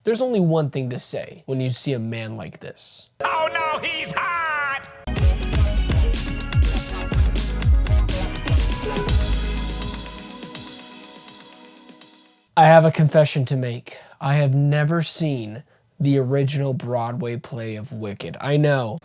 There's only one thing to say when you see a man like this. Oh no, he's hot! I have a confession to make. I have never seen the original Broadway play of Wicked. I know.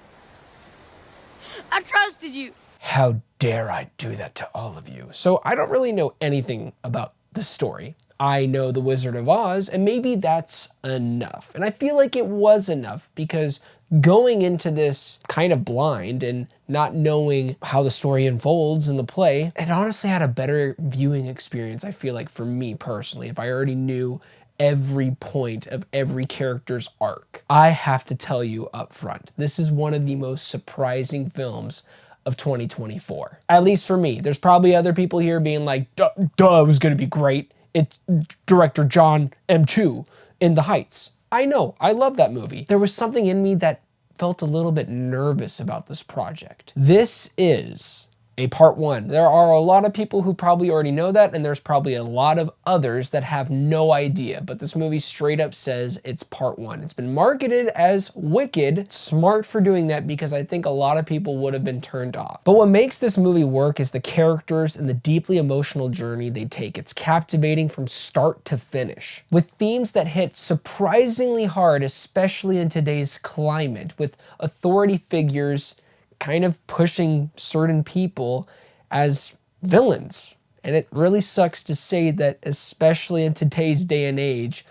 I trusted you. How dare I do that to all of you? So I don't really know anything about the story. I know The Wizard of Oz, and maybe that's enough. And I feel like it was enough because going into this kind of blind and not knowing how the story unfolds in the play, it honestly had a better viewing experience, I feel like, for me personally, if I already knew every point of every character's arc. I have to tell you up front, this is one of the most surprising films of 2024. At least for me. There's probably other people here being like, duh, it was gonna be great. It's director Jon M in The Heights. I know, I love that movie. There was something in me that felt a little bit nervous about this project. This is a part one. There are a lot of people who probably already know that, and there's probably a lot of others that have no idea, but this movie straight up says it's part one. It's been marketed as Wicked. Smart for doing that because I think a lot of people would have been turned off. But what makes this movie work is the characters and the deeply emotional journey they take. It's captivating from start to finish, with themes that hit surprisingly hard, especially in today's climate, with authority figures kind of pushing certain people as villains. And it really sucks to say that, especially in today's day and age,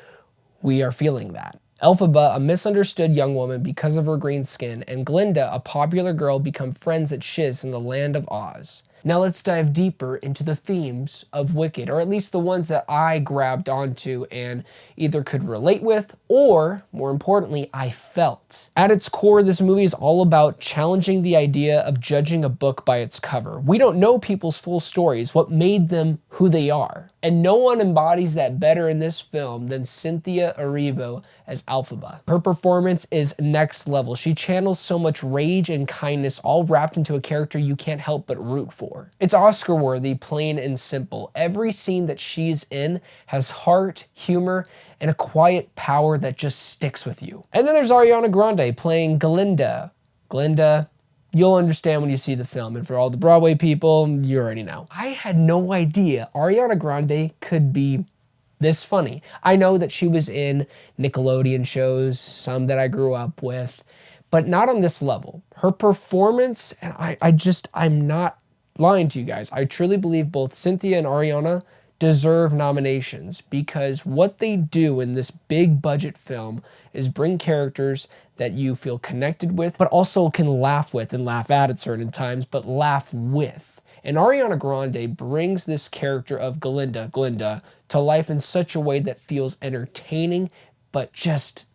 we are feeling that. Elphaba, a misunderstood young woman because of her green skin, and Glinda, a popular girl, become friends at Shiz in the land of Oz. Now let's dive deeper into the themes of Wicked, or at least the ones that I grabbed onto and either could relate with, or more importantly, I felt. At its core, this movie is all about challenging the idea of judging a book by its cover. We don't know people's full stories, what made them who they are. And no one embodies that better in this film than Cynthia Ariana as Elphaba. Her performance is next level. She channels so much rage and kindness all wrapped into a character you can't help but root for. It's Oscar worthy, plain and simple. Every scene that she's in has heart, humor, and a quiet power that just sticks with you. And then there's Ariana Grande playing Glinda. Glinda, you'll understand when you see the film, and for all the Broadway people, you already know. I had no idea Ariana Grande could be this funny. I know that she was in Nickelodeon shows, some that I grew up with, but not on this level. Her performance, and I'm not lying to you guys, I truly believe both Cynthia and Ariana deserve nominations because what they do in this big budget film is bring characters that you feel connected with, but also can laugh with and laugh at certain times, but laugh with. And Ariana Grande brings this character of Glinda, to life in such a way that feels entertaining, but just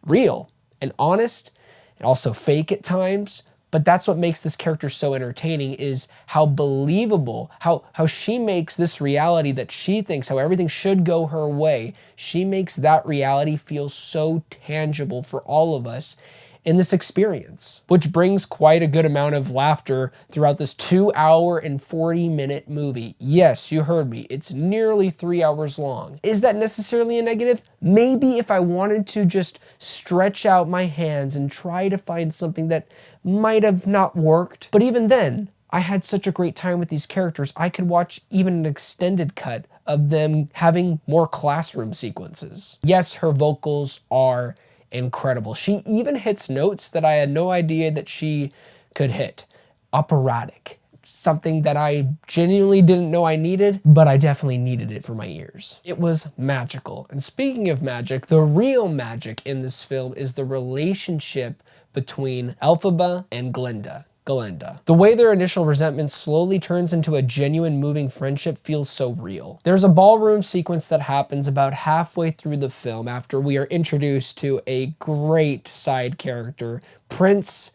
real and honest, and also fake at times. But that's what makes this character so entertaining, is how believable, how she makes this reality that she thinks, how everything should go her way, she makes that reality feel so tangible for all of us in this experience, which brings quite a good amount of laughter throughout this 2-hour and 40-minute movie. Yes, you heard me, it's nearly 3 hours long. Is that necessarily a negative? Maybe if I wanted to just stretch out my hands and try to find something that might have not worked. But even then, I had such a great time with these characters, I could watch even an extended cut of them having more classroom sequences. Yes, her vocals are incredible. She even hits notes that I had no idea that she could hit. Operatic. Something that I genuinely didn't know I needed, but I definitely needed it for my ears. It was magical. And speaking of magic, the real magic in this film is the relationship between Elphaba and Glinda. The way their initial resentment slowly turns into a genuine moving friendship feels so real. There's a ballroom sequence that happens about halfway through the film after we are introduced to a great side character, Prince,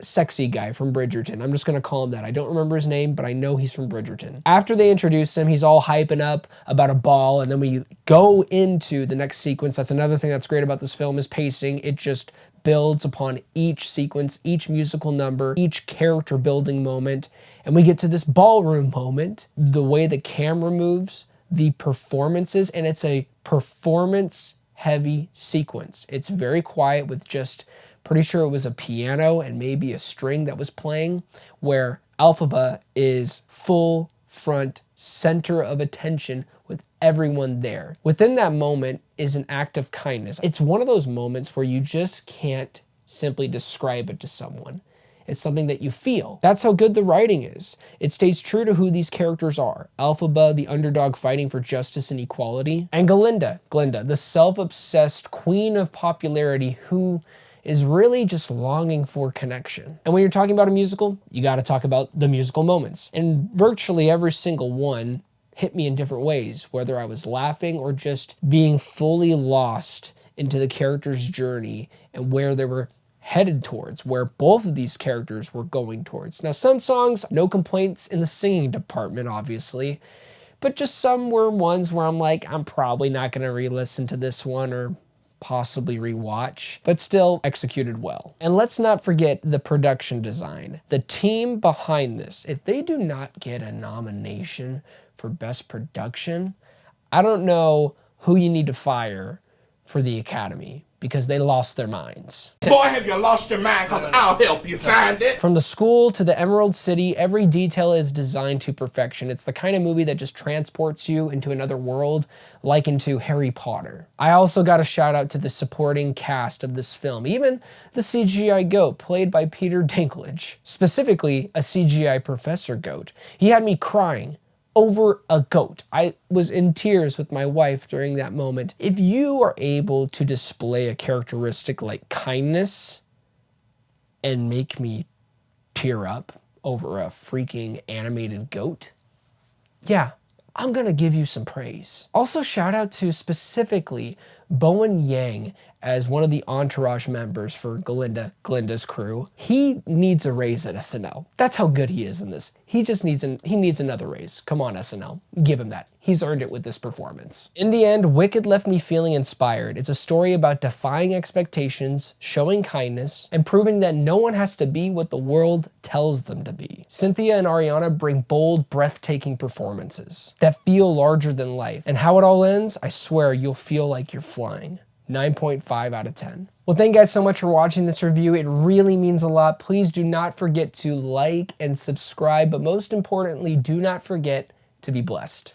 sexy guy from Bridgerton. I'm just gonna call him that. I don't remember his name, but I know he's from Bridgerton. After they introduce him, he's all hyping up about a ball, and then we go into the next sequence. That's another thing that's great about this film is pacing. It just builds upon each sequence, each musical number, each character building moment, and we get to this ballroom moment. The way the camera moves, the performances, and it's a performance heavy sequence. It's very quiet with just, pretty sure it was a piano and maybe a string that was playing, where Elphaba is full front center of attention with everyone there. Within that moment is an act of kindness. It's one of those moments where you just can't simply describe it to someone. It's something that you feel. That's how good the writing is. It stays true to who these characters are. Elphaba, the underdog fighting for justice and equality, and Glinda, the self-obsessed queen of popularity who is really just longing for connection. And when you're talking about a musical, you gotta talk about the musical moments. And virtually every single one hit me in different ways, whether I was laughing or just being fully lost into the character's journey and where they were headed towards, where both of these characters were going towards. Now, some songs, no complaints in the singing department, obviously, but just some were ones where I'm like, I'm probably not gonna re-listen to this one or possibly rewatch, but still executed well. And let's not forget the production design. The team behind this, if they do not get a nomination for Best Production, I don't know who you need to fire for the Academy, because they lost their minds. Boy, have you lost your mind, because I'll help you find it. From the school to the Emerald City, every detail is designed to perfection. It's the kind of movie that just transports you into another world, like into Harry Potter. I also got a shout out to the supporting cast of this film, even the CGI goat played by Peter Dinklage, specifically a CGI Professor Goat. He had me crying over a goat. I was in tears with my wife during that moment. If you are able to display a characteristic like kindness and make me tear up over a freaking animated goat, yeah, I'm gonna give you some praise. Also, shout out to specifically Bowen Yang as one of the entourage members for Glinda's crew. He needs a raise at SNL. That's how good he is in this. He needs another raise. Come on, SNL, give him that. He's earned it with this performance. In the end, Wicked left me feeling inspired. It's a story about defying expectations, showing kindness, and proving that no one has to be what the world tells them to be. Cynthia and Ariana bring bold, breathtaking performances that feel larger than life. And how it all ends, I swear you'll feel like you're flying. 9.5 out of 10. Well, thank you guys so much for watching this review. It really means a lot. Please do not forget to like and subscribe, but most importantly, do not forget to be blessed.